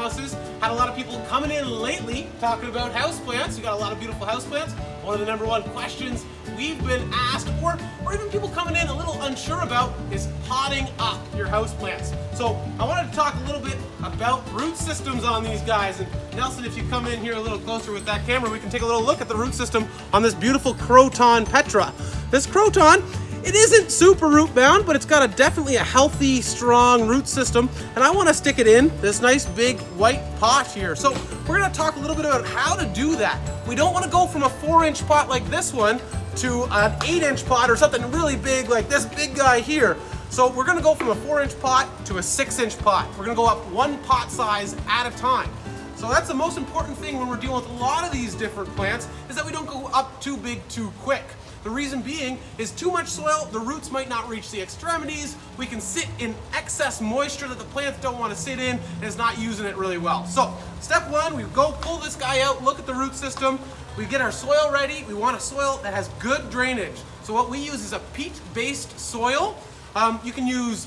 greenhouses. Had a lot of people coming in lately talking about houseplants. We got a lot of beautiful houseplants. One of the #1 questions we've been asked, or even people coming in a little unsure about, is potting up your houseplants. So I wanted to talk a little bit about root systems on these guys. And Nelson, if you come in here a little closer with that camera, we can take a little look at the root system on this beautiful Croton Petra. This Croton, it isn't super root bound, but it's got definitely a healthy, strong root system. And I want to stick it in this nice big white pot here. So we're going to talk a little bit about how to do that. We don't want to go from a 4-inch pot like this one to an 8-inch pot or something really big like this big guy here. So we're going to go from a 4-inch pot to a 6-inch pot. We're going to go up one pot size at a time. So that's the most important thing when we're dealing with a lot of these different plants, is that we don't go up too big too quick. The reason being is too much soil, the roots might not reach the extremities. We can sit in excess moisture that the plants don't want to sit in, and it's not using it really well. So step 1, we go pull this guy out, look at the root system. We get our soil ready. We want a soil that has good drainage. So what we use is a peat-based soil. You can use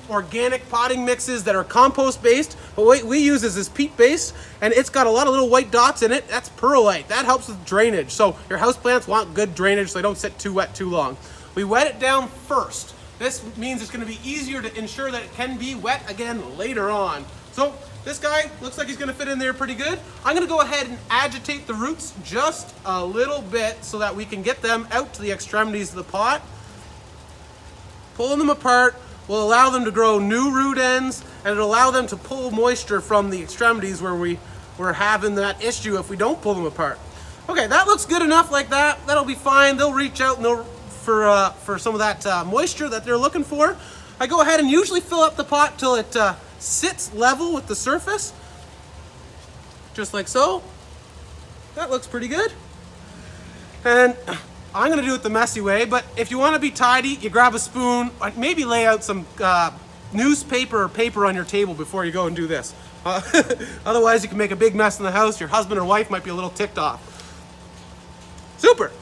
organic potting mixes that are compost-based, but what we use is this peat-based, and it's got a lot of little white dots in it. That's perlite. That helps with drainage. So your houseplants want good drainage so they don't sit too wet too long. We wet it down first. This means it's going to be easier to ensure that it can be wet again later on. So this guy looks like he's going to fit in there pretty good. I'm going to go ahead and agitate the roots just a little bit so that we can get them out to the extremities of the pot. Pulling them apart will allow them to grow new root ends, and it'll allow them to pull moisture from the extremities where we're having that issue if we don't pull them apart. Okay, that looks good enough like that. That'll be fine. They'll reach out and for some of that moisture that they're looking for. I go ahead and usually fill up the pot till it sits level with the surface, just like so. That looks pretty good. And I'm going to do it the messy way, but if you want to be tidy, you grab a spoon, maybe lay out some newspaper or paper on your table before you go and do this. Otherwise, you can make a big mess in the house. Your husband or wife might be a little ticked off. Super.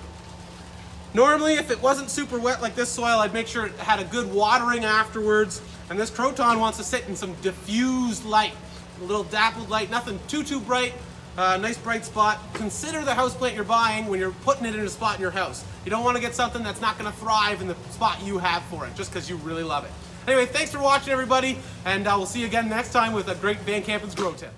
Normally, if it wasn't super wet like this soil, I'd make sure it had a good watering afterwards. And this Croton wants to sit in some diffused light, a little dappled light, nothing too bright. Nice bright spot. Consider the houseplant you're buying when you're putting it in a spot in your house. You don't want to get something that's not going to thrive in the spot you have for it, just because you really love it. Anyway, thanks for watching, everybody, and we'll see you again next time with a great Van Campen's Grow Tip.